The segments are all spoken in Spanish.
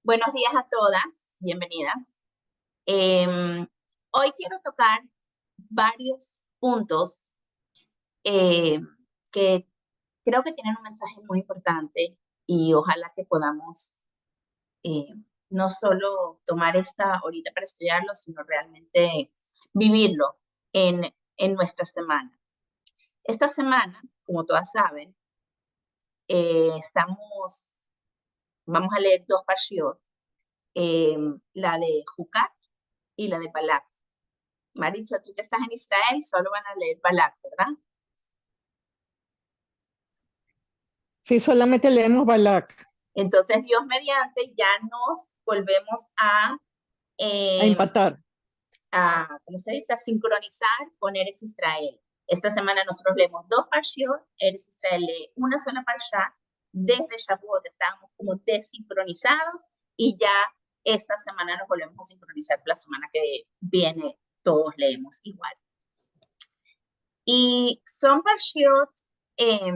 Buenos días a todas, bienvenidas. Hoy quiero tocar varios puntos eh, que creo que tienen un mensaje muy importante y ojalá que podamos eh, no solo tomar esta horita para estudiarlo, sino realmente vivirlo en, en nuestra semana. Esta semana, como todas saben, vamos a leer dos parshiot, eh, la de Jucat y la de Balak. Maritza, tú que estás en Israel, solo van a leer Balak, ¿verdad? Sí, solamente leemos Balak, Entonces, Dios mediante, ya nos volvemos a eh, empatar. ¿cómo se dice? A sincronizar con Eretz Israel. Esta semana nosotros leemos dos parshiot, Eretz Israel lee una sola parsha, desde Shavuot estábamos como desincronizados y ya esta semana nos volvemos a sincronizar, la semana que viene todos leemos igual. Y son parshiot eh,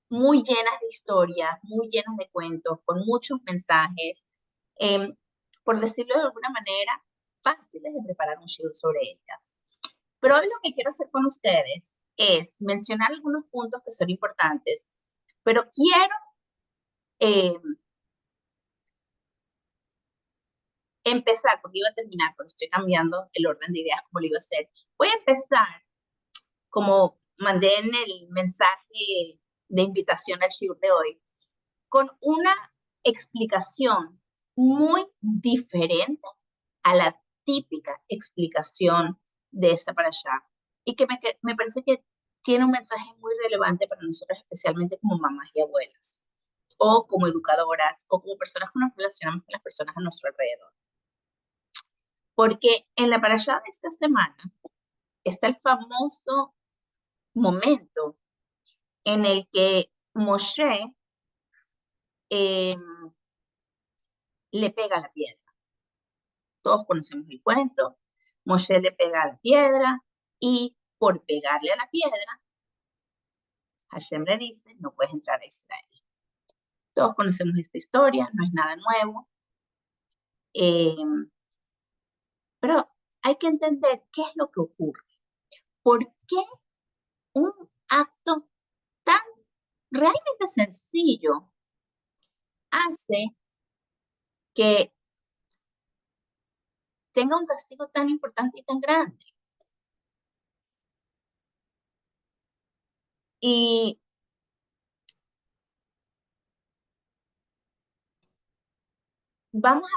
muy llenas de historias, muy llenas de cuentos, con muchos mensajes, eh, por decirlo de alguna manera, fáciles de preparar un shiur sobre ellas. Pero hoy lo que quiero hacer con ustedes es mencionar algunos puntos que son importantes, pero quiero eh, empezar, porque iba a terminar, pero estoy cambiando el orden de ideas como lo iba a hacer. Voy a empezar como mandé en el mensaje de invitación al shiur de hoy, con una explicación muy diferente a la típica explicación de esta parashá y que me parece que tiene un mensaje muy relevante para nosotros, especialmente como mamás y abuelas, o como educadoras, o como personas que nos relacionamos con las personas a nuestro alrededor. Porque en la parashá de esta semana está el famoso momento en el que Moshe eh, le pega a la piedra. Todos conocemos el cuento. Moshe le pega a la piedra y por pegarle a la piedra, Hashem le dice, no puedes entrar a Israel. Todos conocemos esta historia, no es nada nuevo, eh, pero hay que entender qué es lo que ocurre. ¿Por qué un acto tan realmente sencillo hace que tenga un castigo tan importante y tan grande? Y vamos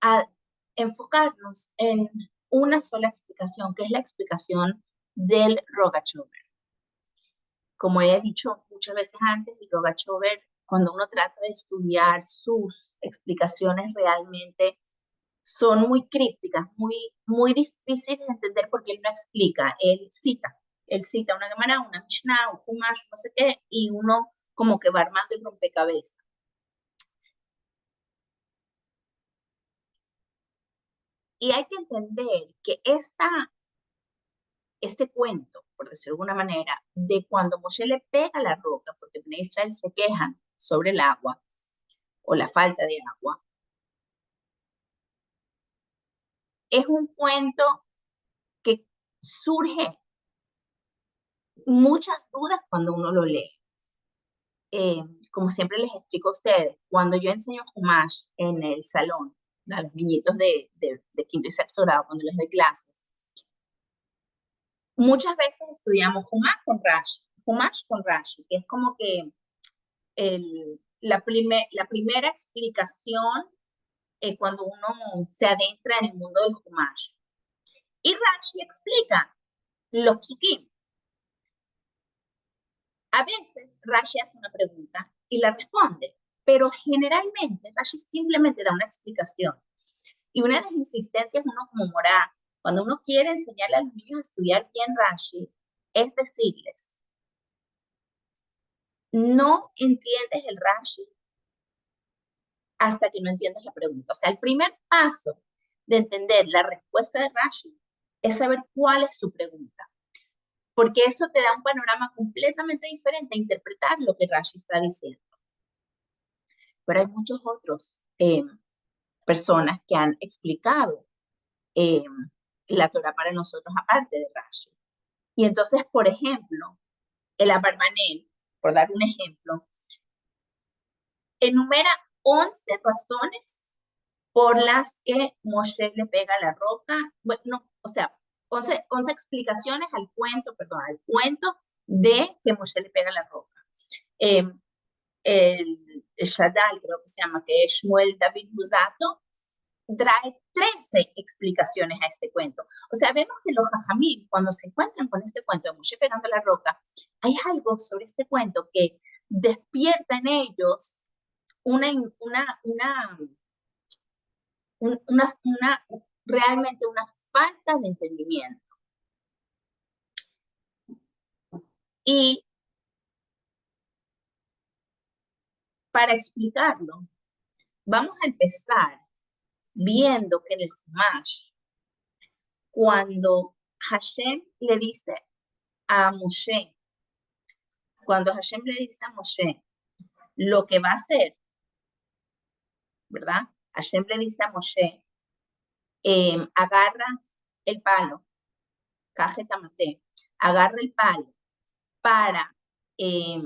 a enfocarnos en una sola explicación, que es la explicación del Rogachover. Como he dicho muchas veces antes, el Rogachover, cuando uno trata de estudiar sus explicaciones, realmente son muy crípticas, muy difíciles de entender porque él no explica, él cita una Gemara, una Mishnah, un Humash, no sé qué, y uno como que va armando el rompecabezas. Y hay que entender que este cuento, por decirlo de alguna manera, de cuando Moshe le pega a la roca, porque en Israel se quejan sobre el agua o la falta de agua, es un cuento que surge muchas dudas cuando uno lo lee. Eh, Como siempre les explico a ustedes, cuando yo enseño Humash en el salón, a los niñitos de quinto y sexto grado, cuando les doy clases, muchas veces estudiamos Humash con Rashi, que es como que la primera explicación cuando uno se adentra en el mundo del Humash. Y Rashi explica los psukim. A veces Rashi hace una pregunta y la responde, pero generalmente Rashi simplemente da una explicación. Y una de las insistencias uno como morá, cuando uno quiere enseñarle a los niños a estudiar bien Rashi, es decirles, no entiendes el Rashi hasta que no entiendas la pregunta. O sea, el primer paso de entender la respuesta de Rashi es saber cuál es su pregunta, porque eso te da un panorama completamente diferente a interpretar lo que Rashi está diciendo. Pero hay muchos otros eh, personas que han explicado eh, la Torah para nosotros aparte de Rashi. Y entonces, por ejemplo, el Abarbanel, por dar un ejemplo, enumera 11 razones por las que Moshe le pega la roca. Bueno, no, o sea, 11 explicaciones al cuento, perdón, al cuento de que Moshe le pega la roca. El Shaddai, creo que se llama, que es Shmuel David Buzato, trae 13 explicaciones a este cuento. O sea, vemos que los jajamim, cuando se encuentran con este cuento de Moshe pegando la roca, hay algo sobre este cuento que despierta en ellos realmente una falta de entendimiento. Y para explicarlo, vamos a empezar viendo que en el Chumash, cuando Hashem le dice a Moshe, lo que va a hacer, ¿verdad? Hashem le dice a Moshe, agarra el palo, cajetamate, agarra el palo para, eh,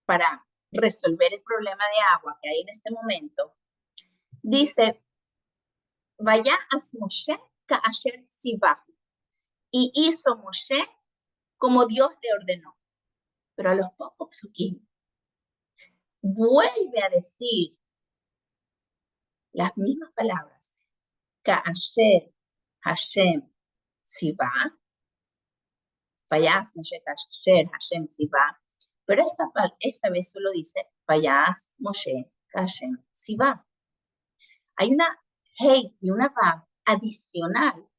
para resolver el problema de agua que hay en este momento. Dice, vaya a Moshe ka'asher tzivahu. Y hizo Moshe como Dios le ordenó. Pero a los pocos psukim vuelve a decir las mismas palabras. Ka'asher Hashem tzivá. Vayas Moshe ka'asher Hashem tzivá. Pero esta vez solo dice Vayas Moshe ka'ashem tzivá. Hay una hey y una vav adicional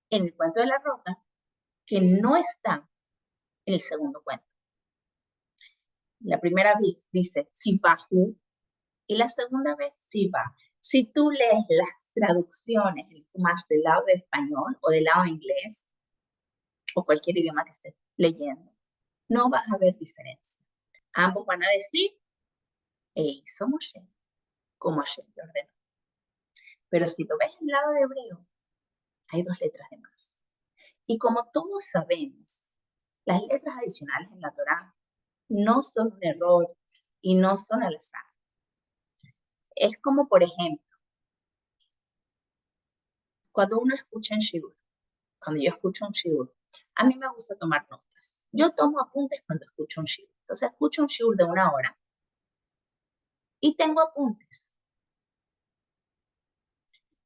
en el cuento de la roca que no está en el segundo cuento. La primera vez dice Sibahu y la segunda vez Siba. Si tú lees las traducciones, el Chumash del lado de español o del lado de inglés o cualquier idioma que estés leyendo, no vas a ver diferencia. Ambos van a decir, hizo Moshe, como Hashem le ordenó. Pero si lo ves en el lado de hebreo, hay 2 letras de más. Y como todos sabemos, las letras adicionales en la Torá no son un error y no son al azar. Es como, por ejemplo, cuando uno escucha en shiur, cuando yo escucho un shiur, a mí me gusta tomar notas. Yo tomo apuntes cuando escucho un shiur. Entonces escucho un shiur de 1 hora y tengo apuntes.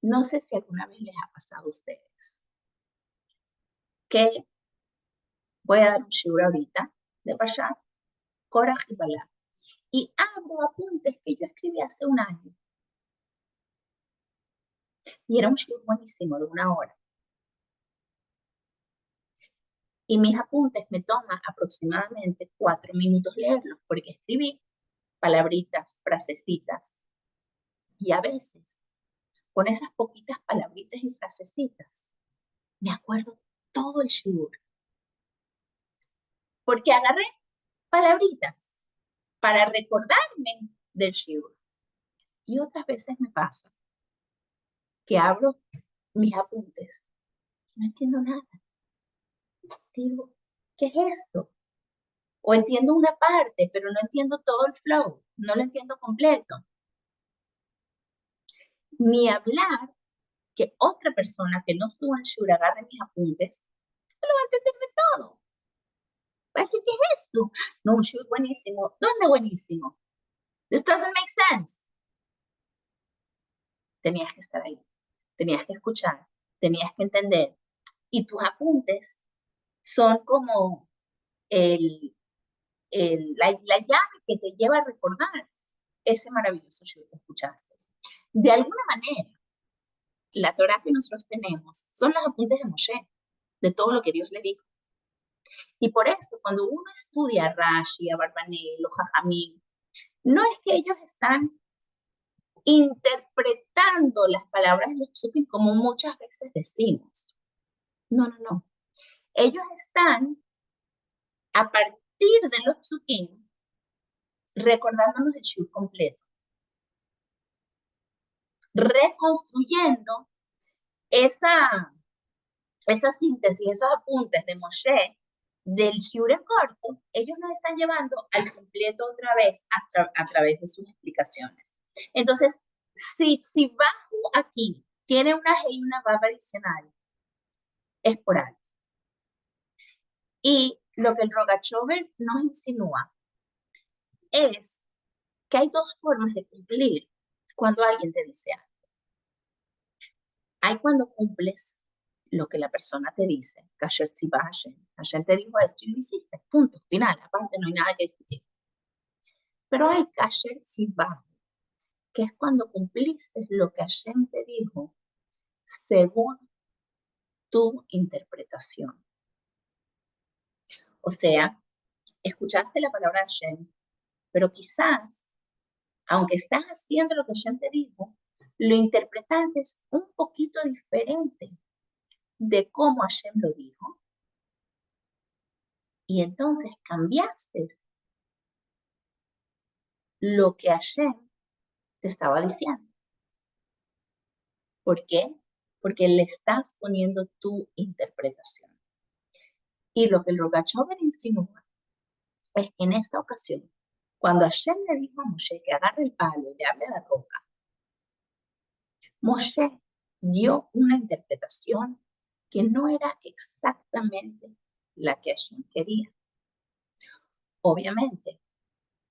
No sé si alguna vez les ha pasado a ustedes que voy a dar un shiur ahorita de Pashat, Korah y Balak, y abro apuntes que yo escribí hace 1 año. Y era un shiur buenísimo de 1 hora. Y mis apuntes me toman aproximadamente 4 minutos leerlos, porque escribí palabritas, frasecitas. Y a veces, con esas poquitas palabritas y frasecitas, me acuerdo todo el shiur. Porque agarré palabritas para recordarme del shiur. Y otras veces me pasa que abro mis apuntes y no entiendo nada. Digo, ¿qué es esto? O entiendo una parte, pero no entiendo todo el flow, no lo entiendo completo. Ni hablar que otra persona que no estuvo en Shur agarre mis apuntes, no lo va a entender de todo. Va a decir, ¿qué es esto? No, un Shur buenísimo. ¿Dónde buenísimo? This doesn't make sense. Tenías que estar ahí, tenías que escuchar, tenías que entender. Y tus apuntes son como la llave que te lleva a recordar ese maravilloso Shur que escuchaste. De alguna manera, la Torah que nosotros tenemos son los apuntes de Moshe, de todo lo que Dios le dijo. Y por eso, cuando uno estudia a Rashi, a Barbanel, o Jajamín, no es que ellos están interpretando las palabras de los psukim como muchas veces decimos. No, no, no. Ellos están, a partir de los psukim, recordándonos el shiur completo, reconstruyendo esa síntesis, esos apuntes de Moshe del shiur en corto, ellos nos están llevando al completo otra vez a través de sus explicaciones. Entonces, si bajo aquí tiene una G y una Vav adicional, es por algo. Y lo que el Rogachover nos insinúa es que hay dos formas de cumplir cuando alguien te dice algo. Hay cuando cumples lo que la persona te dice, Hashem te dijo esto y lo hiciste, punto, final, aparte no hay nada que discutir. Pero hay kasher tzibah, que es cuando cumpliste lo que Hashem te dijo según tu interpretación. O sea, escuchaste la palabra de Hashem, pero quizás, aunque estás haciendo lo que Hashem te dijo, lo interpretaste un poquito diferente de cómo Hashem lo dijo. Y entonces cambiaste lo que Hashem te estaba diciendo. ¿Por qué? Porque le estás poniendo tu interpretación. Y lo que el Rogachover insinúa es que en esta ocasión, cuando Hashem le dijo a Moshe que agarre el palo y le hable a la roca, Moshe dio una interpretación que no era exactamente la que Hashem quería. Obviamente,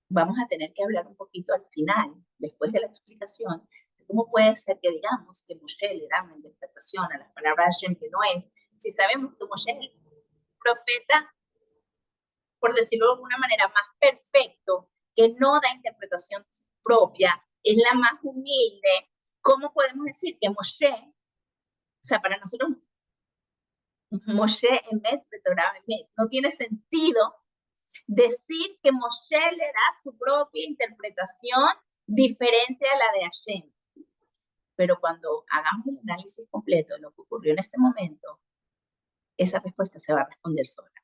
vamos a tener que hablar un poquito al final, después de la explicación, de cómo puede ser que digamos que Moshe le da una interpretación a las palabras de Hashem que no es, si sabemos que Moshe es el profeta, por decirlo de alguna manera, más perfecto, que no da interpretación propia, es la más humilde. ¿Cómo podemos decir que Moshe, o sea, para nosotros, Moshe Emet, no tiene sentido decir que Moshe le da su propia interpretación diferente a la de Hashem? Pero cuando hagamos el análisis completo de lo que ocurrió en este momento, esa respuesta se va a responder sola.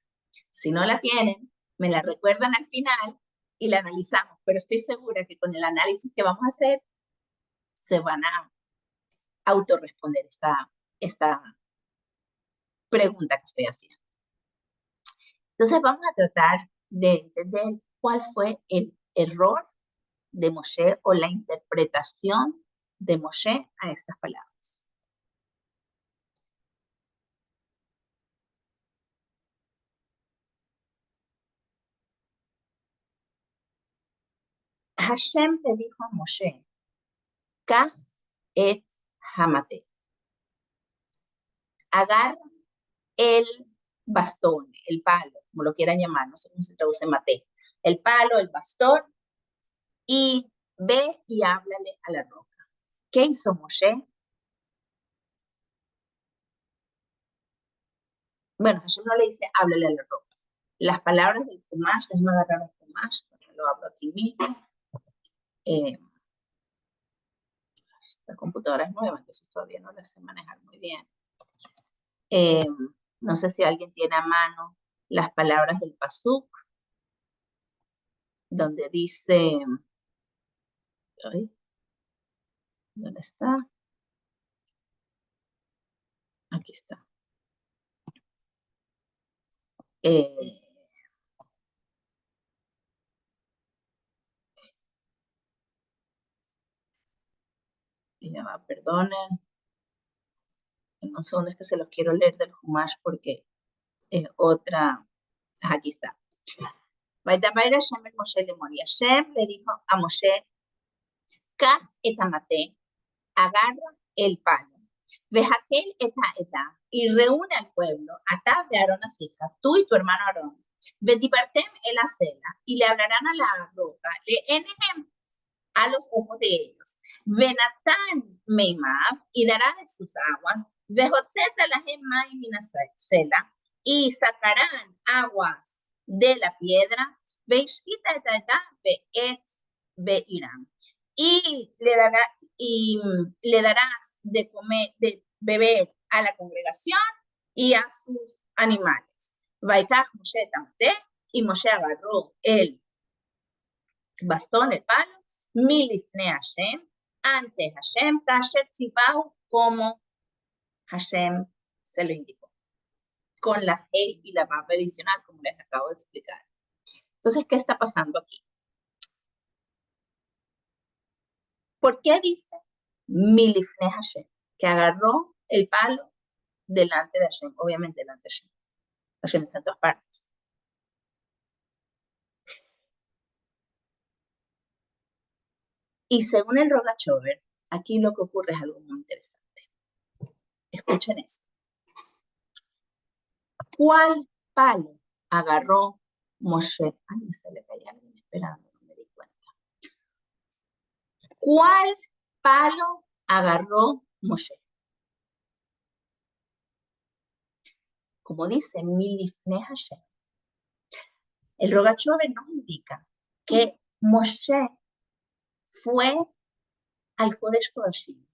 Si no la tienen, me la recuerdan al final y la analizamos, pero estoy segura que con el análisis que vamos a hacer, se van a autorresponder esta pregunta que estoy haciendo. Entonces vamos a tratar de entender cuál fue el error de Moshe o la interpretación de Moshe a estas palabras. Hashem le dijo a Moshe, Kaz et hamate, agarra el bastón, el palo, como lo quieran llamar, no sé cómo se traduce mate, el palo, el bastón, y ve y háblale a la roca. ¿Qué hizo Moshe? Bueno, Hashem no le dice háblale a la roca. Las palabras del Chumash, déjame agarrar un Chumash, lo hablo aquí mismo. Esta computadora es nueva, entonces todavía no la sé manejar muy bien. No sé si alguien tiene a mano las palabras del Pasuk, donde dice, ¿dónde está? Aquí está. Ya, perdonen. En un segundo es que se los quiero leer del Humash porque es otra. Aquí está. Hashem el Moshe le moría. Hashem le dijo a Moshe, Kaz et amate, agarra el palo. Vejakel eta, y reúne al pueblo, Atá ve Aarón a hija, tú y tu hermano Aarón. Vetipartem el acela, y le hablarán a la roca, le enehem, a los ojos de ellos. Venatán meimav, y dará de sus aguas. Vejotzeta lahem maim minasela, y sacarán aguas de la piedra. Veishkita etadá veet veirán. Y le darás de comer, de beber a la congregación y a sus animales. Vaikaj Moshe tamate, y Moshe agarró el bastón, el palo, milifne Hashem, ante Hashem, kasher tzibau, como Hashem se lo indicó, con la E y la vav adicional, como les acabo de explicar. Entonces, ¿qué está pasando aquí? ¿Por qué dice milifne Hashem? Que agarró el palo delante de Hashem, obviamente delante de Hashem. Hashem está en todas partes. Y según el Rogachover, aquí lo que ocurre es algo muy interesante. Escuchen esto. ¿Cuál palo agarró Moshe? Ay, me sale que hay alguien esperando, no me di cuenta. ¿Cuál palo agarró Moshe? Como dice milifne Hashem, el Rogachover nos indica que Moshe fue al Kodesh Kodashim.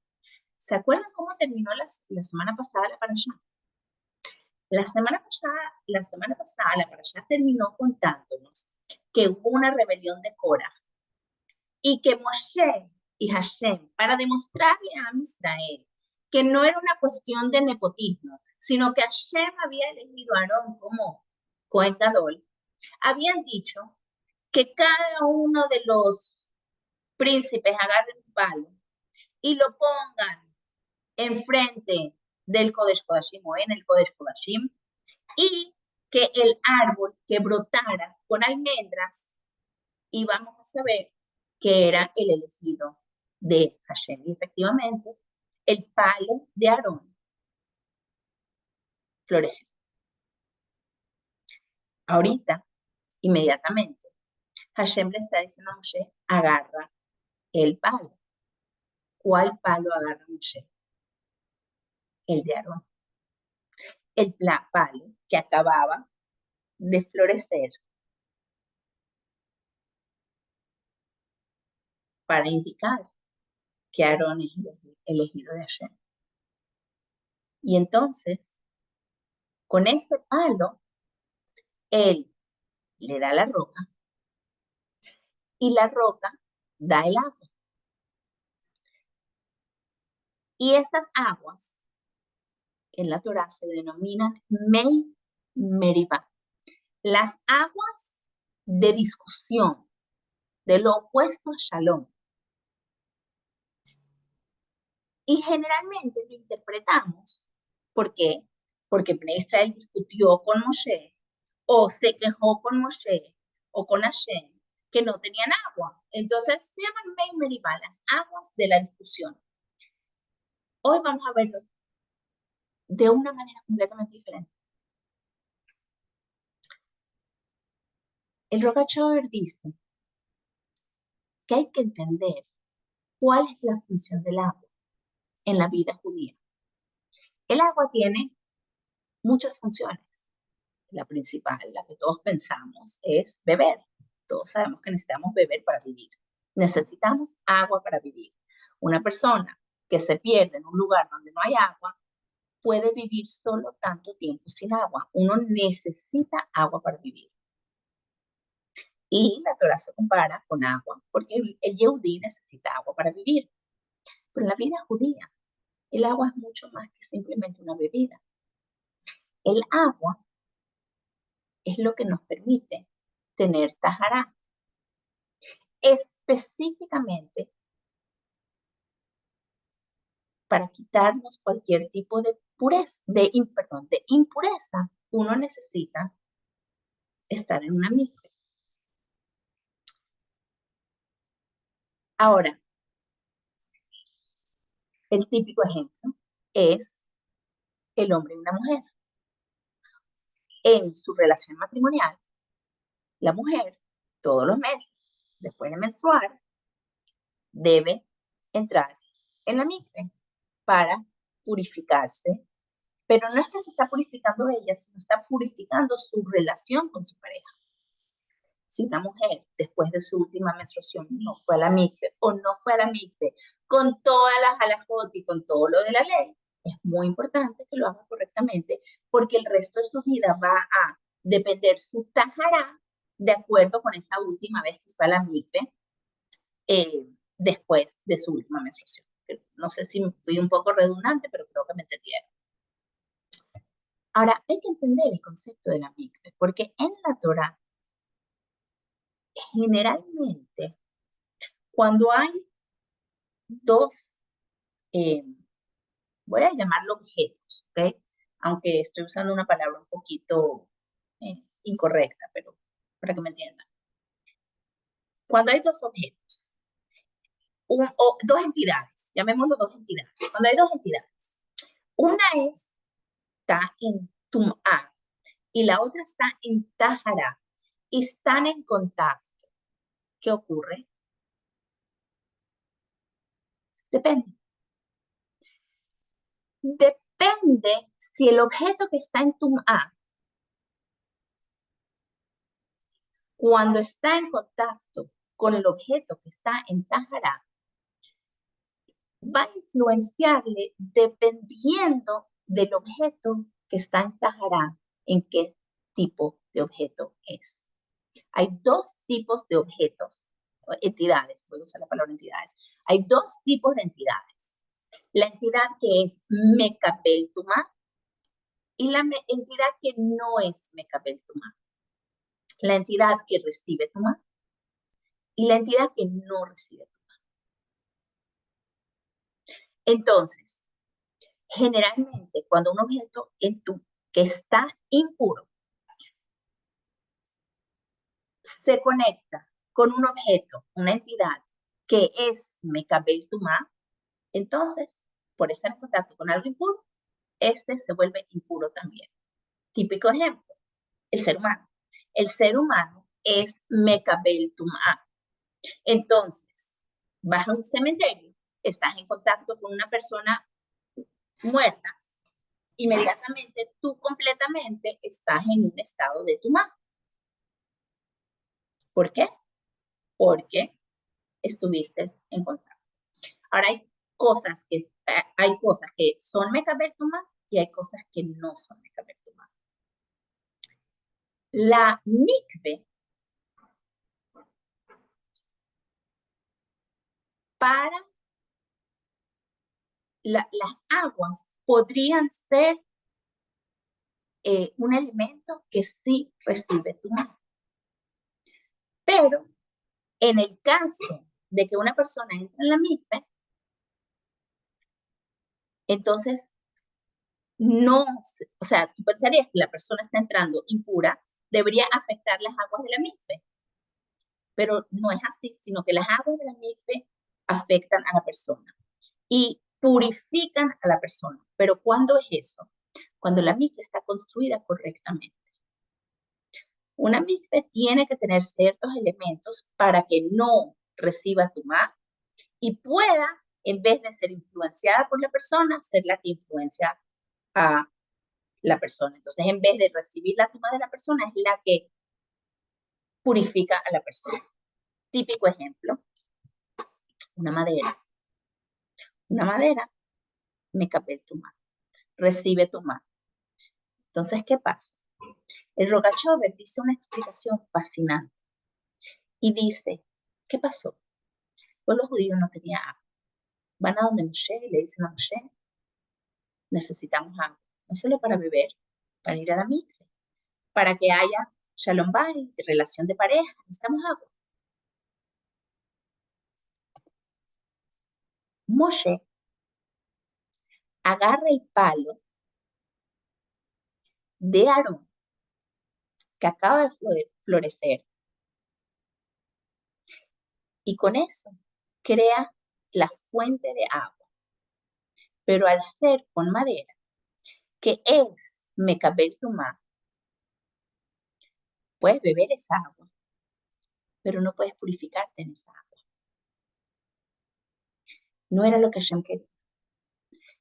¿Se acuerdan cómo terminó la semana pasada la parashá? La semana pasada la parashá terminó contándonos que hubo una rebelión de Korah y que Moshe y Hashem, para demostrarle a Israel que no era una cuestión de nepotismo, sino que Hashem había elegido a Aarón como Cohen Gadol, habían dicho que cada uno de los príncipes agarren un palo y lo pongan enfrente del Kodesh Kodashim o en el Kodesh Kodashim, y que el árbol que brotara con almendras, y vamos a saber que era el elegido de Hashem. Y efectivamente, el palo de Aarón floreció. Ahorita, inmediatamente, Hashem le está diciendo a Moshe, agarra el palo. ¿Cuál palo agarra Moshe? El de Aarón. El palo que acababa de florecer para indicar que Aarón es el elegido de Hashem. Y entonces, con ese palo, él le da la roca y la roca da el agua. Y estas aguas en la Torá se denominan Mei Meribá, las aguas de discusión, de lo opuesto a Shalom. Y generalmente lo interpretamos, ¿por qué? Porque Bnei Israel discutió con Moshe, o se quejó con Moshe, o con Hashem, que no tenían agua. Entonces se llaman Mei Meribá, las aguas de la discusión. Hoy vamos a verlo de una manera completamente diferente. El Rogachover dice que hay que entender cuál es la función del agua en la vida judía. El agua tiene muchas funciones. La principal, la que todos pensamos, es beber. Todos sabemos que necesitamos beber para vivir. Necesitamos agua para vivir. Una persona que se pierde en un lugar donde no hay agua puede vivir solo tanto tiempo sin agua. Uno necesita agua para vivir. Y la Torá se compara con agua, porque el Yehudí necesita agua para vivir. Pero en la vida judía, el agua es mucho más que simplemente una bebida. El agua es lo que nos permite tener tahará. Específicamente para quitarnos cualquier tipo de impureza, uno necesita estar en una mikve. Ahora, el típico ejemplo es el hombre y una mujer. En su relación matrimonial, la mujer, todos los meses, después de menstruar, debe entrar en la mikve para purificarse, pero no es que se está purificando ella, sino está purificando su relación con su pareja. Si una mujer después de su última menstruación no fue a la mikve o no fue a la mikve con todas las halajot y con todo lo de la ley, es muy importante que lo haga correctamente porque el resto de su vida va a depender su tahará de acuerdo con esa última vez que fue a la mikve, después de su última menstruación. No sé si fui un poco redundante, pero creo que me entendieron. Ahora, hay que entender el concepto de la mikve, porque en la Torá, generalmente, cuando hay dos, voy a llamarlo objetos, ¿ok? Aunque estoy usando una palabra un poquito incorrecta, pero para que me entiendan. Cuando hay dos objetos, o dos entidades, llamémoslo dos entidades. Cuando hay dos entidades, una está en Tum'a y la otra está en Tahara y están en contacto. ¿Qué ocurre? Depende. Depende si el objeto que está en Tum'a, cuando está en contacto con el objeto que está en Tahara, va a influenciarle dependiendo del objeto que está en Tahara, en qué tipo de objeto es. Hay dos tipos de objetos, entidades, puedo usar la palabra entidades. Hay dos tipos de entidades. La entidad que es Mekabel Tumá y la entidad que no es Mekabel Tumá. La entidad que recibe Tumá y la entidad que no recibe Tumá. Entonces, generalmente, cuando un objeto que está impuro se conecta con un objeto, una entidad que es Mekabel Tumá, entonces, por estar en contacto con algo impuro, este se vuelve impuro también. Típico ejemplo, el ser humano. El ser humano es Mekabel Tumá. Entonces, vas a un cementerio, estás en contacto con una persona muerta, inmediatamente tú completamente estás en un estado de Tumá. ¿Por qué? Porque estuviste en contacto. Ahora hay cosas que son Mekabel Tumá y hay cosas que no son Mekabel Tumá. La mikve para las aguas podrían ser un elemento que sí recibe Tumá. Pero en el caso de que una persona entre en la mikve, entonces no, o sea, tú pensarías que la persona está entrando impura, debería afectar las aguas de la mikve, pero no es así, sino que las aguas de la mikve afectan a la persona y purifican a la persona. Pero ¿cuándo es eso? Cuando la mikve está construida correctamente. Una mikve tiene que tener ciertos elementos para que no reciba tumá y pueda, en vez de ser influenciada por la persona, ser la que influencia a la persona. Entonces, en vez de recibir la tumá de la persona, es la que purifica a la persona. Típico ejemplo, una madera. Una madera, Mekabel tumá, recibe tumá. Entonces, ¿qué pasa? El Rogachover dice una explicación fascinante y dice, ¿qué pasó? Pues los judíos no tenían agua. Van a donde Moshe y le dicen a Moshe, necesitamos agua, no solo para beber, para ir a la mikve, para que haya shalom bayit, relación de pareja, necesitamos agua. Moshe agarra el palo de Aarón que acaba de florecer y con eso crea la fuente de agua, pero al ser con madera, que es Mekabel Tumá, puedes beber esa agua, pero no puedes purificarte en esa agua. No era lo que Hashem quería.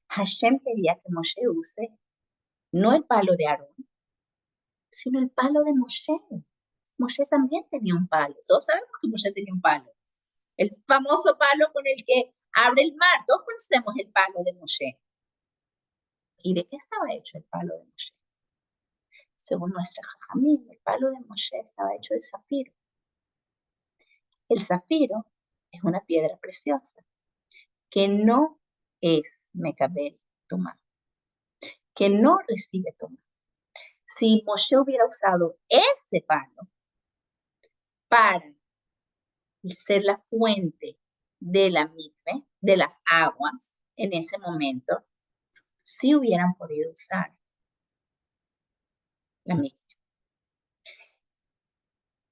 Hashem quería que Moshe use no el palo de Aarón, sino el palo de Moshe. Moshe también tenía un palo. Todos sabemos que Moshe tenía un palo. El famoso palo con el que abre el mar. Todos conocemos el palo de Moshe. ¿Y de qué estaba hecho el palo de Moshe? Según nuestra Jajamim, el palo de Moshe estaba hecho de zafiro. El zafiro es una piedra preciosa que no es mecabel tomar, que no recibe tomar. Si Moshe hubiera usado ese palo para ser la fuente de la mikve, de las aguas, en ese momento, sí hubieran podido usar la mikve.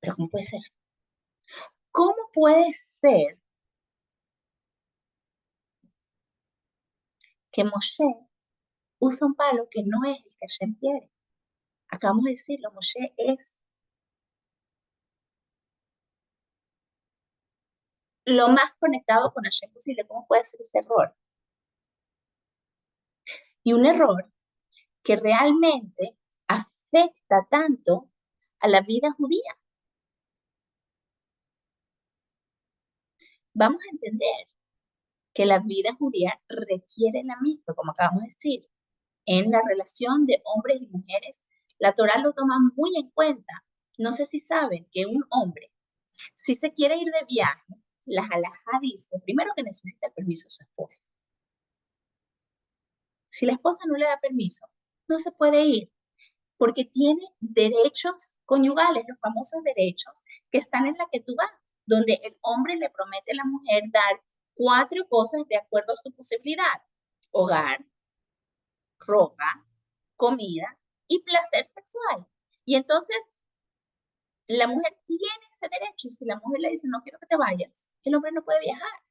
Pero ¿cómo puede ser? ¿Cómo puede ser que Moshe usa un palo que no es el que Hashem quiere? Acabamos de decirlo, Moshe es lo más conectado con Hashem posible. ¿Cómo puede ser ese error? Y un error que realmente afecta tanto a la vida judía. Vamos a entender que la vida judía requiere la misma, como acabamos de decir, en la relación de hombres y mujeres. La Torah lo toma muy en cuenta. No sé si saben que un hombre, si se quiere ir de viaje, la halajá dice, primero que necesita el permiso de su esposa. Si la esposa no le da permiso, no se puede ir, porque tiene derechos conyugales, los famosos derechos que están en la que tú vas, donde el hombre le promete a la mujer dar 4 cosas de acuerdo a su posibilidad: hogar, ropa, comida y placer sexual. Y entonces la mujer tiene ese derecho, y si la mujer le dice no quiero que te vayas, el hombre no puede viajar,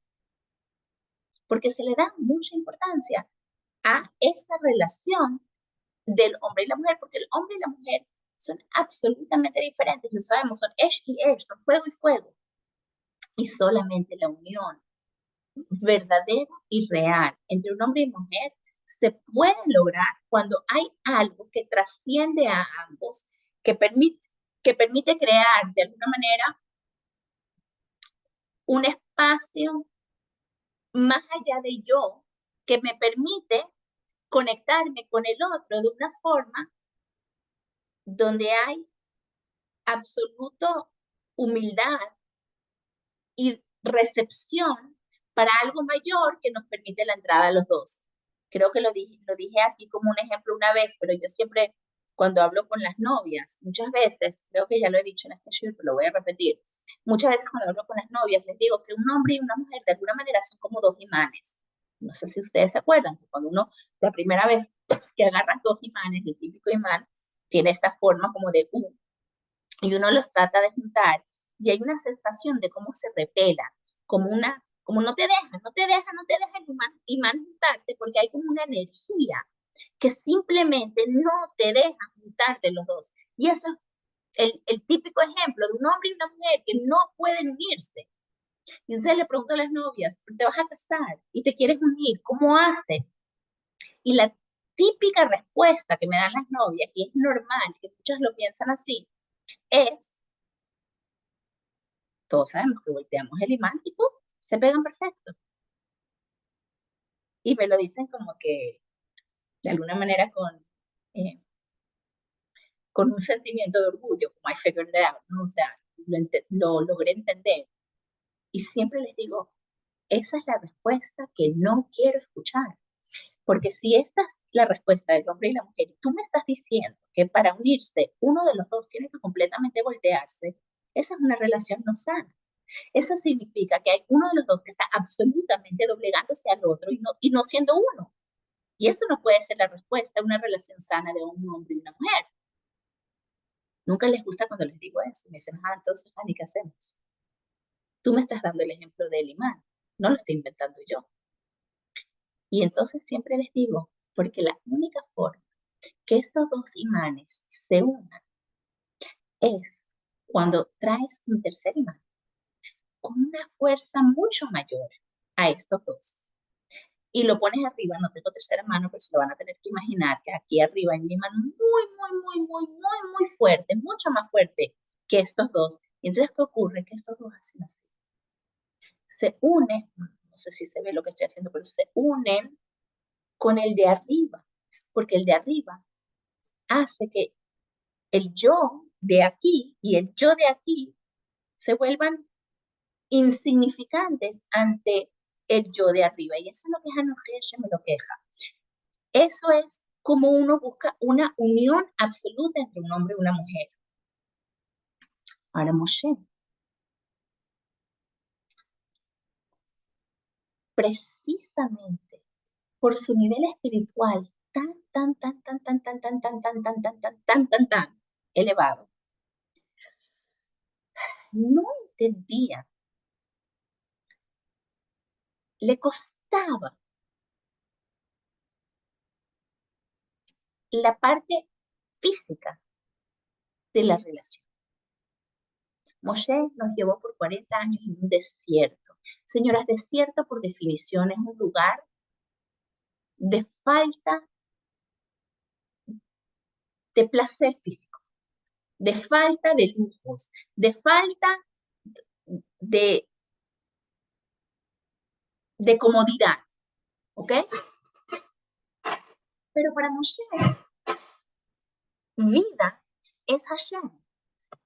porque se le da mucha importancia a esa relación del hombre y la mujer, porque el hombre y la mujer son absolutamente diferentes, lo sabemos, son Esh y Esh, son fuego y fuego, y solamente la unión verdadera y real entre un hombre y mujer se puede lograr cuando hay algo que trasciende a ambos, que permite crear de alguna manera un espacio más allá de yo, que me permite conectarme con el otro de una forma donde hay absoluto humildad y recepción para algo mayor que nos permite la entrada a los dos. Creo que lo dije aquí como un ejemplo una vez, pero yo siempre, cuando hablo con las novias, muchas veces, creo que ya lo he dicho en este show, pero lo voy a repetir, muchas veces cuando hablo con las novias les digo que un hombre y una mujer de alguna manera son como 2 imanes. No sé si ustedes se acuerdan, que cuando uno, la primera vez que agarran 2 imanes, el típico imán, tiene esta forma como de U, y uno los trata de juntar y hay una sensación de cómo se repela, como no te deja, no te deja el imán juntarte, porque hay como una energía que simplemente no te deja juntarte los dos. Y eso es el típico ejemplo de un hombre y una mujer que no pueden unirse. Y entonces le pregunto a las novias, te vas a casar y te quieres unir, ¿cómo haces? Y la típica respuesta que me dan las novias, y es normal que muchas lo piensan así, es: todos sabemos que volteamos el imán y ¡pum! Se pegan perfecto. Y me lo dicen como que de alguna manera eh, con un sentimiento de orgullo, como I figured it out, ¿no? O sea, lo logré entender. Y siempre les digo, esa es la respuesta que no quiero escuchar. Porque si esta es la respuesta del hombre y la mujer, y tú me estás diciendo que para unirse uno de los dos tiene que completamente voltearse, esa es una relación no sana. Eso significa que hay uno de los dos que está absolutamente doblegándose al otro y no siendo uno. Y eso no puede ser la respuesta a una relación sana de un hombre y una mujer. Nunca les gusta cuando les digo eso. Me dicen, entonces, Fanny, ¿qué hacemos? Tú me estás dando el ejemplo del imán. No lo estoy inventando yo. Y entonces siempre les digo, porque la única forma que estos dos imanes se unan es cuando traes un tercer imán con una fuerza mucho mayor a estos dos. Y lo pones arriba, no tengo tercera mano, pero se lo van a tener que imaginar que aquí arriba hay un imán muy fuerte, mucho más fuerte que estos dos. Y entonces, ¿qué ocurre? Que estos dos hacen así. Se unen, no sé si se ve lo que estoy haciendo, pero se unen con el de arriba, porque el de arriba hace que el yo de aquí y el yo de aquí se vuelvan insignificantes ante el yo de arriba. Y eso es lo que Hanukkah me lo queja. Eso es como uno busca una unión absoluta entre un hombre y una mujer. Ahora Moshe, precisamente por su nivel espiritual tan elevado, no entendía, le costaba la parte física de la relación. Moshe nos llevó por 40 años en un desierto. Señoras, desierto por definición es un lugar de falta de placer físico, de falta de lujos, de falta de, de comodidad, ¿ok? Pero para Moshe, vida es Hashem,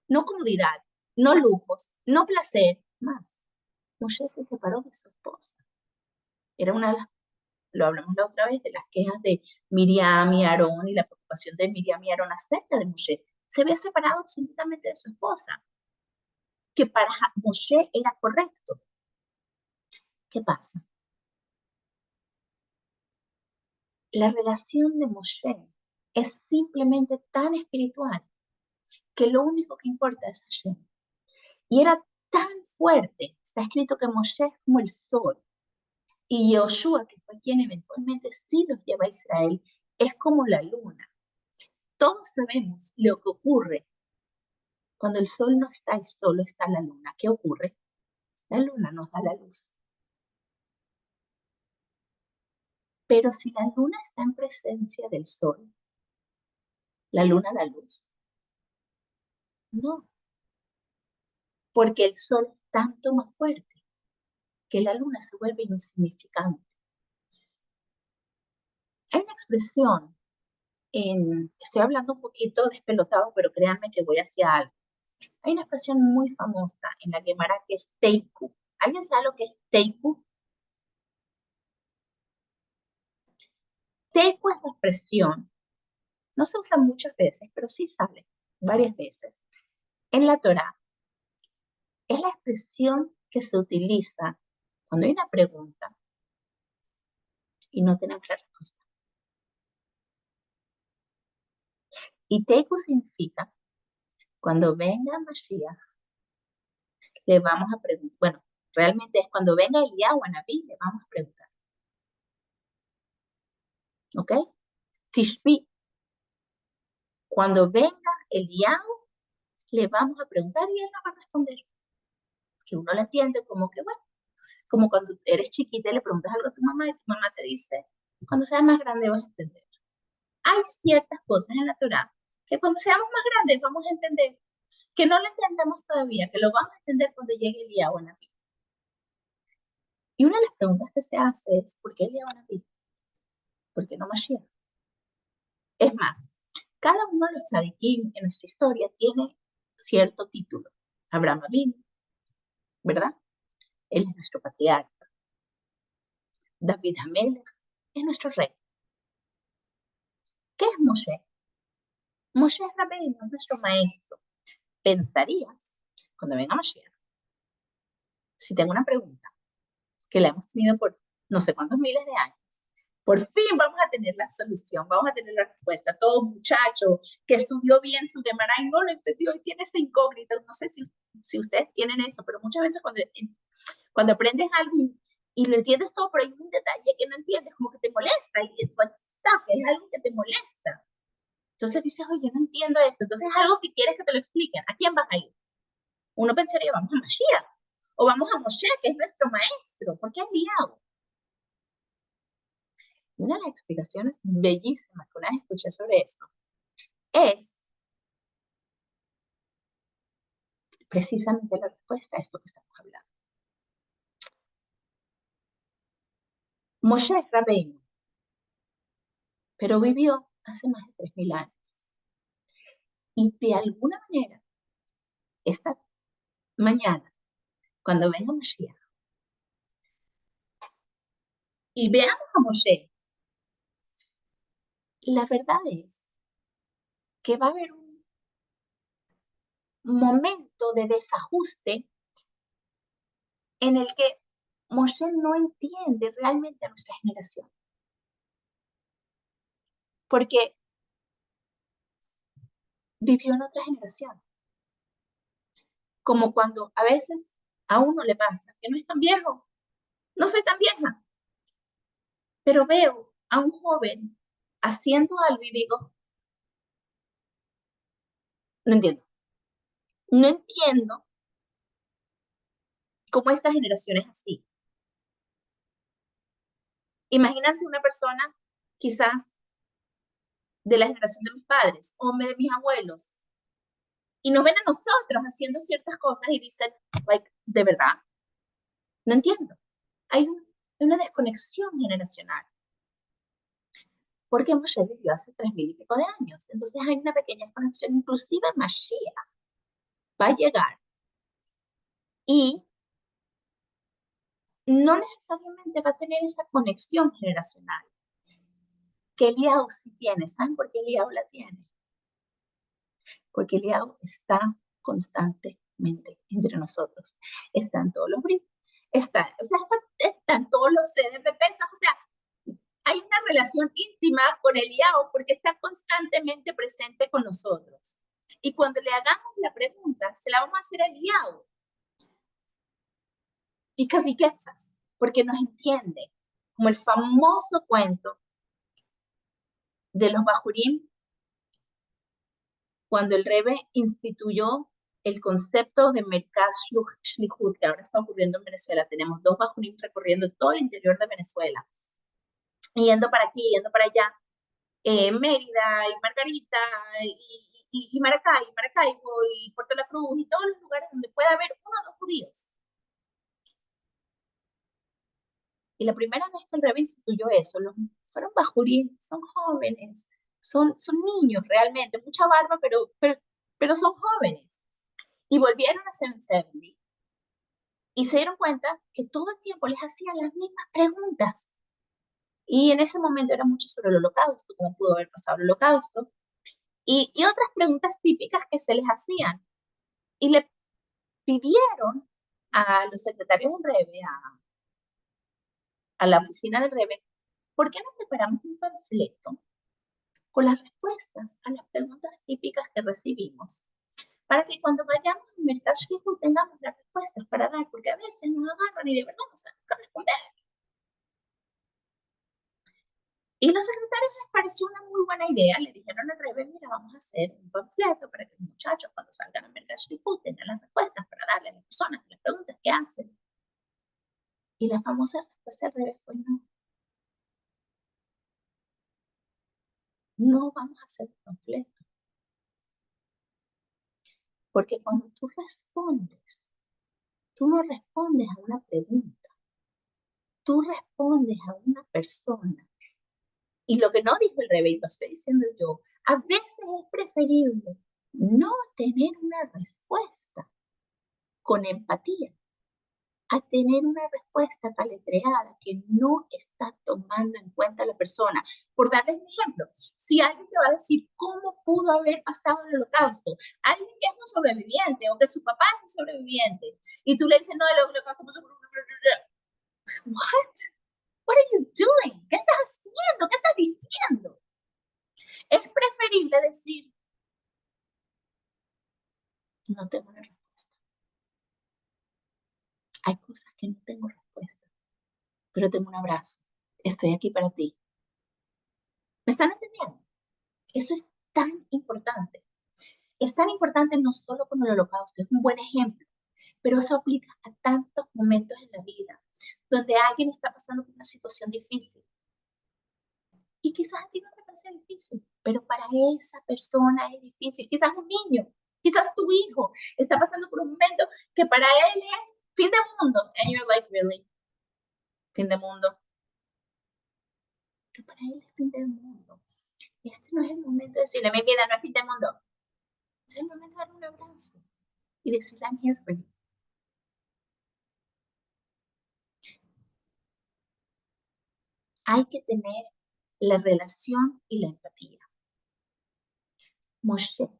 no comodidad, no lujos, no placer, más. Moshe se separó de su esposa. Era una de las, lo hablamos la otra vez, de las quejas de Miriam y Aarón y la preocupación de Miriam y Aarón acerca de Moshe. Se había separado absolutamente de su esposa, que para Moshe era correcto. ¿Qué pasa? La relación de Moshe es simplemente tan espiritual que lo único que importa es Hashem. Y era tan fuerte, está escrito que Moshe es como el sol, y Yoshua, que fue quien eventualmente sí los lleva a Israel, es como la luna. Todos sabemos lo que ocurre cuando el sol no está y solo está la luna. ¿Qué ocurre? La luna nos da la luz. Pero si la luna está en presencia del sol, ¿la luna da luz? No, porque el sol es tanto más fuerte que la luna se vuelve insignificante. Hay una expresión, estoy hablando un poquito despelotado, pero créanme que voy hacia algo. Hay una expresión muy famosa en la Gemara que es teiku. ¿Alguien sabe lo que es teiku? Teiku es la expresión, no se usa muchas veces, pero sí sale varias veces. En la Torá es la expresión que se utiliza cuando hay una pregunta y no tenemos la respuesta. Y teiku significa, cuando venga Mashiach, le vamos a preguntar, bueno, realmente es cuando venga Eliyahu a Naví, le vamos a preguntar. ¿Ok? Tishbi, cuando venga Eliyahu, le vamos a preguntar y él nos va a responder. Que uno lo entiende como que, bueno, como cuando eres chiquita y le preguntas algo a tu mamá y tu mamá te dice, cuando seas más grande vas a entender. Hay ciertas cosas en la Torá que cuando seamos más grandes vamos a entender, que no lo entendemos todavía, que lo vamos a entender cuando llegue Eliyahu a Naví. Y una de las preguntas que se hace es, ¿por qué Eliyahu a Naví? ¿Por qué no Mashiach? Es más, cada uno de los tzadikim en nuestra historia tiene cierto título. Abraham Avinu, ¿verdad? Él es nuestro patriarca. David Hamelech es nuestro rey. ¿Qué es Moshe? Moshe Rabbeinu es nuestro maestro. Pensarías, cuando venga Mashiach, si tengo una pregunta que la hemos tenido por no sé cuántos miles de años, por fin vamos a tener la solución, vamos a tener la respuesta. Todo muchacho que estudió bien su Gemara y no lo entendió y tiene esa incógnita, no sé si ustedes tienen eso, pero muchas veces cuando aprendes algo y lo entiendes todo, pero hay un detalle que no entiendes, como que te molesta y es algo que te molesta. Entonces dices, oye, no entiendo esto. Entonces es algo que quieres que te lo expliquen. ¿A quién vas a ir? Uno pensaría, vamos a Mashiach o vamos a Moshe, que es nuestro maestro. ¿Por qué Eliyahu? Una de las explicaciones bellísimas que una vez escuché sobre esto es precisamente la respuesta a esto que estamos hablando. Moshe Rabbeinu, pero vivió hace más de 3000 años. Y de alguna manera, esta mañana, cuando venga Mashiach, y veamos a Moshe, la verdad es que va a haber un momento de desajuste en el que Moshe no entiende realmente a nuestra generación. Porque vivió en otra generación. Como cuando a veces a uno le pasa que no es tan viejo, no soy tan vieja, pero veo a un joven haciendo algo y digo, no entiendo. No entiendo cómo esta generación es así. Imagínense una persona quizás de la generación de mis padres o de mis abuelos y nos ven a nosotros haciendo ciertas cosas y dicen, like, de verdad, no entiendo. Hay una desconexión generacional porque Moshe vivió hace 3000 y pico de años. Entonces hay una pequeña conexión, inclusive Mashiach va a llegar y no necesariamente va a tener esa conexión generacional que Eliyahu sí tiene. ¿Saben por qué Eliyahu la tiene? Porque Eliyahu está constantemente entre nosotros. Están todos los briefs, están todos los ceder de pesas, o sea, hay una relación íntima con Eliyahu porque está constantemente presente con nosotros. Y cuando le hagamos la pregunta, se la vamos a hacer a Eliyahu. Because he gets us, porque nos entiende. Como el famoso cuento de los Bajurim, cuando el Rebbe instituyó el concepto de Merkaz Shlichut, que ahora está ocurriendo en Venezuela. Tenemos 2 Bajurim recorriendo todo el interior de Venezuela, yendo para aquí, yendo para allá. Mérida y Margarita y Maracaibo y Puerto La Cruz y todos los lugares donde pueda haber 1 o 2 judíos. Y la primera vez que el Rebbe instituyó eso, fueron bajurín, son jóvenes, son niños realmente, mucha barba, pero son jóvenes. Y volvieron a 770 y se dieron cuenta que todo el tiempo les hacían las mismas preguntas. Y en ese momento era mucho sobre el holocausto, cómo pudo haber pasado el holocausto, y otras preguntas típicas que se les hacían. Y le pidieron a los secretarios del Rebbe, a la oficina del Rebbe, ¿por qué no preparamos un panfleto con las respuestas a las preguntas típicas que recibimos? Para que cuando vayamos al mercado tengamos las respuestas para dar, porque a veces nos agarran y de verdad no saben qué responder. Y los secretarios les pareció una muy buena idea. Le dijeron al Rebbe, mira, vamos a hacer un panfleto para que los muchachos cuando salgan al mercado tengan las respuestas para darle a las personas las preguntas que hacen. Y la famosa respuesta del Rebbe fue no. No vamos a hacer un panfleto. Porque cuando tú respondes, tú no respondes a una pregunta, tú respondes a una persona. Y lo que no dijo el Rebbe, y lo estoy diciendo yo, a veces es preferible no tener una respuesta con empatía a tener una respuesta paletreada que no está tomando en cuenta a la persona. Por darles un ejemplo, si alguien te va a decir cómo pudo haber pasado el holocausto, alguien que es un sobreviviente o que su papá es un sobreviviente, y tú le dices, no, el holocausto pasó por... What? What are you doing? ¿Qué estás haciendo? ¿Qué estás diciendo? Es preferible decir, no tengo una respuesta. Hay cosas que no tengo respuesta, pero tengo un abrazo. Estoy aquí para ti. ¿Me están entendiendo? Eso es tan importante. Es tan importante no solo con el holocausto, es un buen ejemplo, pero eso aplica a tantos momentos en la vida donde alguien está pasando por una situación difícil. Y quizás a ti no te parece difícil, pero para esa persona es difícil. Quizás un niño, quizás tu hijo está pasando por un momento que para él es fin de mundo. And you're like, really? Fin de mundo. Pero para él es fin del mundo. Este no es el momento de decirle, mi vida no es fin del mundo. Simplemente dar un abrazo y decir, I'm here for you. Hay que tener la relación y la empatía. Moshe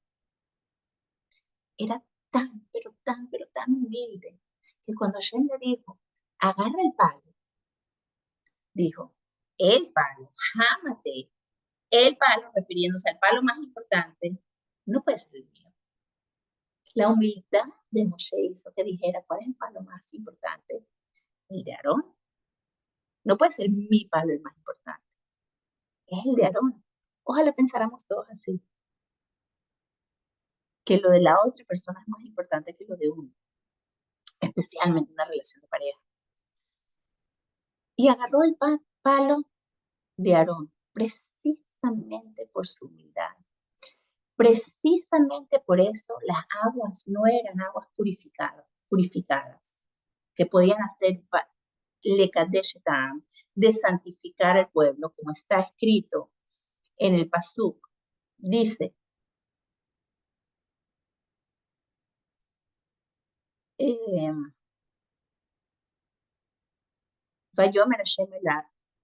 era tan, pero tan humilde que cuando Hashem le dijo, agarra el palo, dijo, el palo, jámate, el palo, refiriéndose al palo más importante, no puede ser el mío. La humildad de Moshe hizo que dijera, ¿cuál es el palo más importante? El de Aarón. No puede ser mi palo el más importante, es el de Aarón. Ojalá pensáramos todos así, que lo de la otra persona es más importante que lo de uno, especialmente en una relación de pareja. Y agarró el palo de Aarón, precisamente por su humildad. Precisamente por eso las aguas no eran aguas purificadas, que podían hacer lekadesh ta'am, de santificar al pueblo, como está escrito en el pasuk. Dice, Vayomer Hashem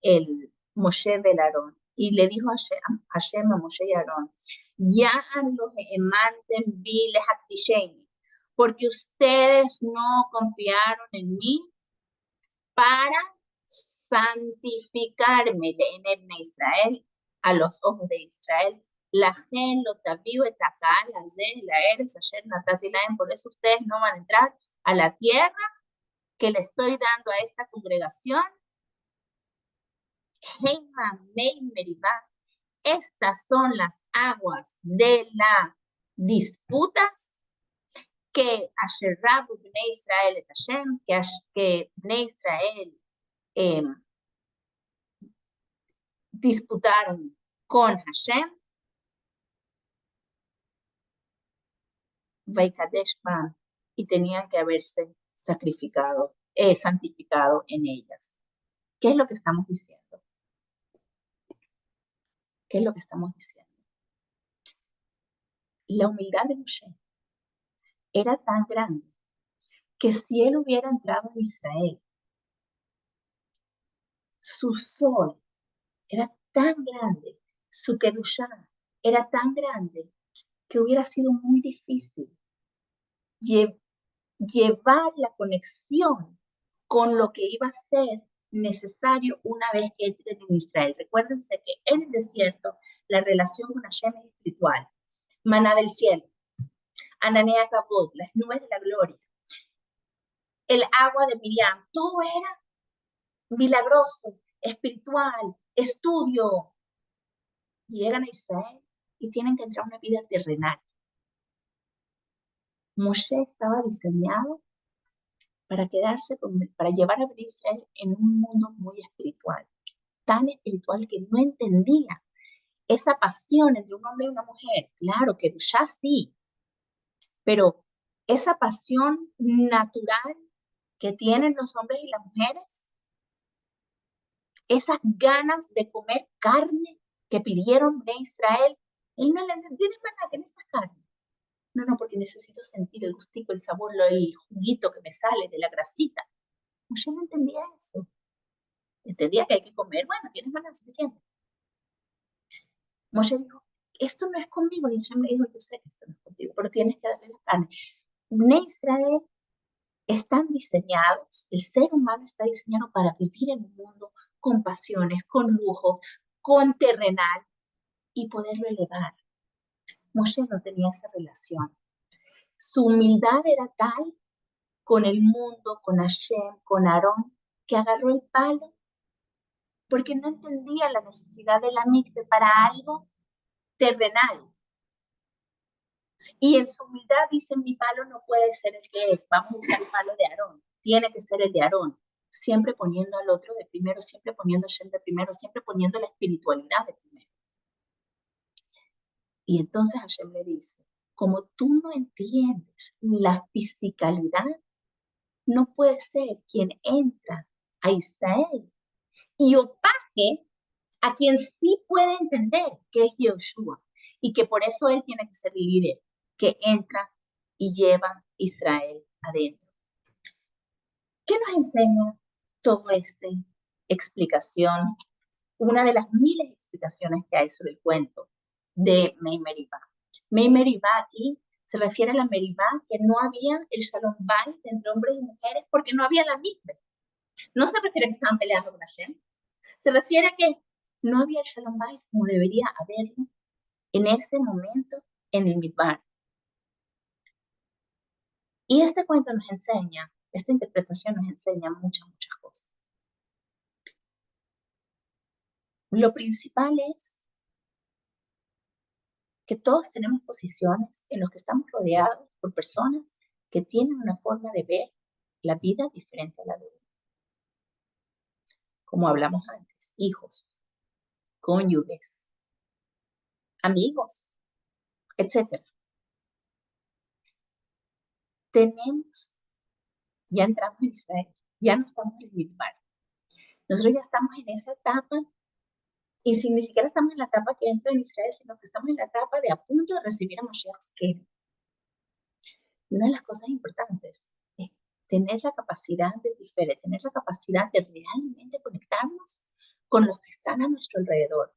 el Moshe del Aarón, y le dijo a Hashem a Moshe y Aarón, ya los emantem biles actisheni, porque ustedes no confiaron en mí para santificarme en Ebne Israel, a los ojos de Israel. La gen lo tabiu etacá, la zen, la eres, ayer natati laem, por eso ustedes no van a entrar a la tierra que le estoy dando a esta congregación. Heima Mei Meribá. Estas son las aguas de las disputas que Asher Rabu Bnei Israel et Hashem, que Bnei Israel disputaron con Hashem, Vaikadesh Bam, y tenían que haberse sacrificado, santificado en ellas. ¿Qué es lo que estamos diciendo? ¿Qué es lo que estamos diciendo? La humildad de Moshe era tan grande que si él hubiera entrado en Israel, su sol era tan grande, su kedushá era tan grande que hubiera sido muy difícil llevar la conexión con lo que iba a ser necesario una vez que entren en Israel. Recuérdense que en el desierto la relación con Hashem es espiritual. Maná del cielo, Ananea Kabod, las nubes de la gloria, el agua de Miriam, todo era milagroso, espiritual, estudio. Llegan a Israel y tienen que entrar a una vida terrenal. Moshe estaba diseñado para quedarse para llevar a Israel en un mundo muy espiritual, tan espiritual que no entendía esa pasión entre un hombre y una mujer. Claro que ya sí, pero esa pasión natural que tienen los hombres y las mujeres, esas ganas de comer carne que pidieron de Israel, él no le entendía de verdad que en esta carne. No, porque necesito sentir el gustico, el sabor, el juguito que me sale de la grasita. Yo no entendía eso. Entendía que hay que comer, bueno, tienes maná suficiente. Moshe dijo, esto no es conmigo. Y ella me dijo, yo sé que esto no es contigo, pero tienes que darle la carne. Bnei Israel están diseñados, el ser humano está diseñado para vivir en un mundo con pasiones, con lujos, con terrenal y poderlo elevar. Moshe no tenía esa relación. Su humildad era tal con el mundo, con Hashem, con Aarón, que agarró el palo porque no entendía la necesidad de la mikve para algo terrenal. Y en su humildad dice, mi palo no puede ser el que es, vamos a usar el palo de Aarón, tiene que ser el de Aarón, siempre poniendo al otro de primero, siempre poniendo a Hashem de primero, siempre poniendo la espiritualidad de primero. Y entonces Hashem le dice, como tú no entiendes la fisicalidad, no puede ser quien entra a Israel y opaque a quien sí puede entender que es Yoshua y que por eso él tiene que ser el líder, que entra y lleva Israel adentro. ¿Qué nos enseña toda esta explicación? Una de las miles de explicaciones que hay sobre el cuento de Mei Meribá. Mei Meribá aquí se refiere a la Meribá que no había el Shalom Bayit entre hombres y mujeres porque no había la mikve. No se refiere a que estaban peleando con Hashem. Se refiere a que no había el Shalom Bayit como debería haberlo en ese momento en el Midbar. Y este cuento nos enseña, esta interpretación nos enseña muchas cosas. Lo principal es que todos tenemos posiciones en las que estamos rodeados por personas que tienen una forma de ver la vida diferente a la de uno. Como hablamos antes, hijos, cónyuges, amigos, etc. Ya entramos en Israel, ya no estamos en el Midbar. Nosotros ya estamos en esa etapa, y si ni siquiera estamos en la etapa que entra en Israel, sino que estamos en la etapa de a punto de recibir a Moshiach. Una de las cosas importantes es tener la capacidad de diferir, tener la capacidad de realmente conectarnos con los que están a nuestro alrededor,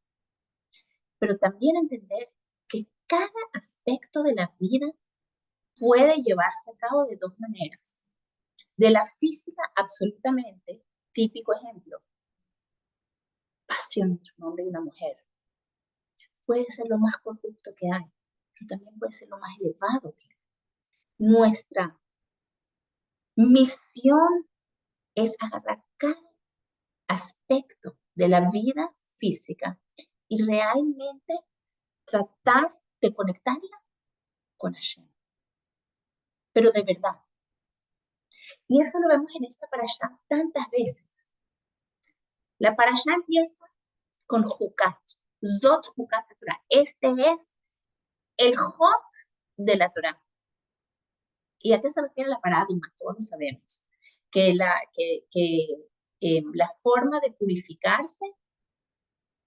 pero también entender que cada aspecto de la vida puede llevarse a cabo de dos maneras. De la física, absolutamente, típico ejemplo, pasión entre un hombre y una mujer. Puede ser lo más corrupto que hay, pero también puede ser lo más elevado que hay. Nuestra misión es agarrar cada aspecto de la vida física y realmente tratar de conectarla con Hashem. Pero de verdad. Y eso lo vemos en esta parashá tantas veces. La parashá empieza con Jucat. Zot Jucat Torah. Este es el Jok de la Torah. ¿Y a qué se refiere la paraduma? Todos lo sabemos. Que la forma de purificarse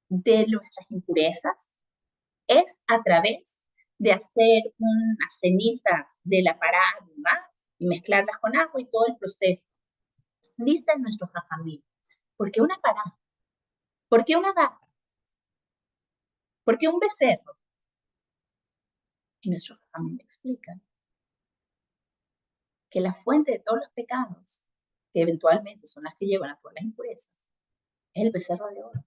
de nuestras impurezas es a través de hacer unas cenizas de la paraduma y mezclarlas con agua y todo el proceso. Dice nuestro jajamí, ¿por qué una pará? ¿Por qué una vaca? ¿Por qué un becerro? Y nuestro jajamí me explica que la fuente de todos los pecados, que eventualmente son las que llevan a todas las impurezas, es el becerro de oro.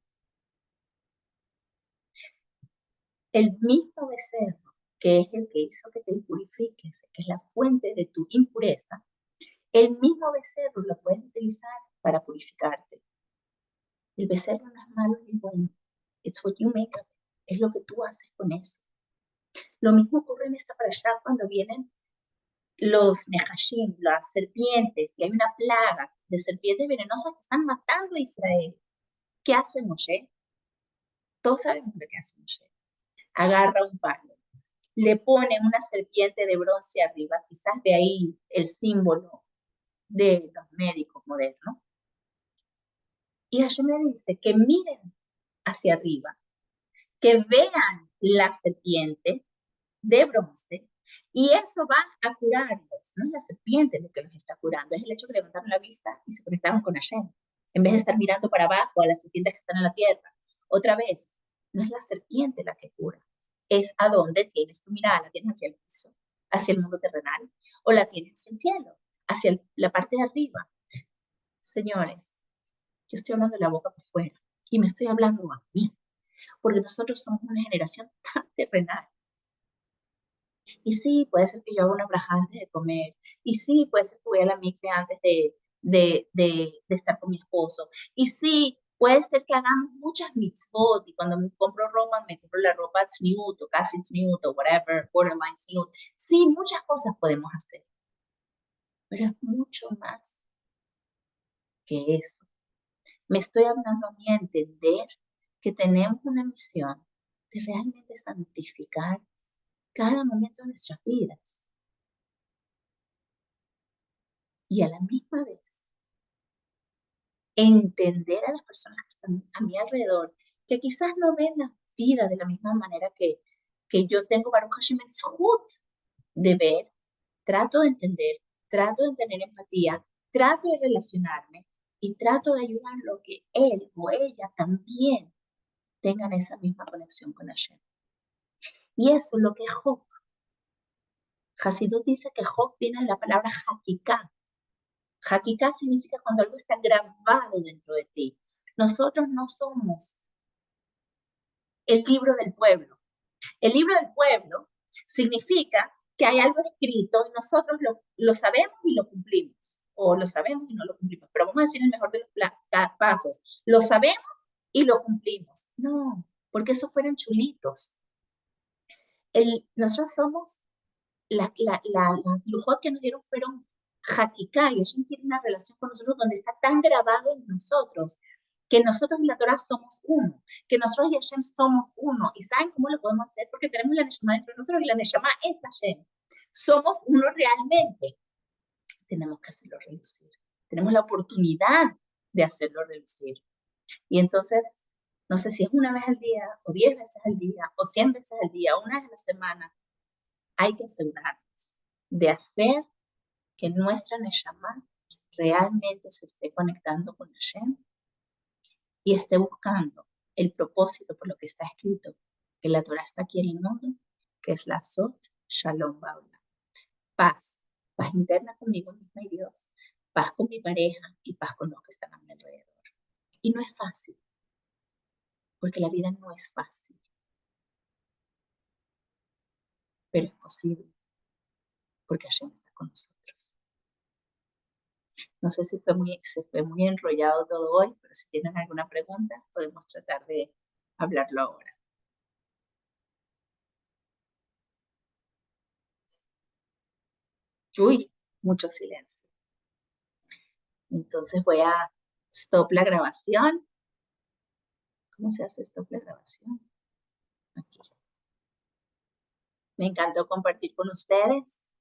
El mismo becerro que es el que hizo que te impurifiques, que es la fuente de tu impureza, el mismo becerro lo puedes utilizar para purificarte. El becerro no es malo ni bueno. It's what you make of it. Es lo que tú haces con eso. Lo mismo ocurre en esta parashá cuando vienen los nehashim, las serpientes, y hay una plaga de serpientes venenosas que están matando a Israel. ¿Qué hace Moshe? Todos sabemos lo que hace Moshe. Agarra un palo, le pone una serpiente de bronce arriba, quizás de ahí el símbolo de los médicos modernos. Y Hashem le dice que miren hacia arriba, que vean la serpiente de bronce, y eso va a curarlos. No es la serpiente lo que los está curando, es el hecho que levantaron la vista y se conectaron con Hashem, en vez de estar mirando para abajo a las serpientes que están en la tierra. Otra vez, no es la serpiente la que cura, es a dónde tienes tu mirada, la tienes hacia el piso, hacia el mundo terrenal, o la tienes hacia el cielo, hacia la parte de arriba. Señores, yo estoy hablando de la boca por fuera, y me estoy hablando a mí, porque nosotros somos una generación tan terrenal. Y sí, puede ser que yo haga una braja antes de comer. Y sí, puede ser que voy a la mikve antes de estar con mi esposo. Y sí, puede ser que hagamos muchas mitzvot. Y cuando me compro ropa, me compro la ropa tzniut o casi tzniut o whatever, borderline tzniut. Sí, muchas cosas podemos hacer. Pero es mucho más que eso. Me estoy hablando a mí a entender que tenemos una misión de realmente santificar cada momento de nuestras vidas. Y a la misma vez, entender a las personas que están a mi alrededor, que quizás no ven la vida de la misma manera que yo tengo Baruch Hashem el Zhut de ver, trato de entender, trato de tener empatía, trato de relacionarme y trato de ayudarlo a que él o ella también tengan esa misma conexión con Hashem. Y eso es lo que Job. Hasidut dice que Job viene de la palabra Hakika. Hakika significa cuando algo está grabado dentro de ti. Nosotros no somos el libro del pueblo. El libro del pueblo significa que hay algo escrito y nosotros lo sabemos y lo cumplimos. O lo sabemos y no lo cumplimos. Pero vamos a decir el mejor de los pasos. Lo sabemos y lo cumplimos. No, porque esos fueron chulitos. Nosotros somos, los lujot que nos dieron fueron Hakika, y ellos tienen una relación con nosotros donde está tan grabado en nosotros que nosotros y la Torah somos uno, que nosotros y Hashem somos uno. ¿Y saben cómo lo podemos hacer? Porque tenemos la Neshama dentro de nosotros y la Neshama es Hashem. Somos uno realmente. Tenemos que hacerlo relucir. Tenemos la oportunidad de hacerlo relucir. Y entonces, no sé si es una vez al día, o 10 veces al día, o 100 veces al día, o una vez a la semana, hay que asegurarnos de hacer que nuestra Neshama realmente se esté conectando con Hashem y esté buscando el propósito por lo que está escrito, que la Torah está aquí en el mundo, que es la Sot Shalom Baula. Paz, paz interna conmigo misma y Dios, paz con mi pareja y paz con los que están a mi alrededor. Y no es fácil, porque la vida no es fácil, pero es posible, porque Hashem está con nosotros. No sé si se fue muy enrollado todo hoy, pero si tienen alguna pregunta, podemos tratar de hablarlo ahora. Uy, mucho silencio. Entonces voy a stop la grabación. ¿Cómo se hace stop la grabación? Aquí. Me encantó compartir con ustedes.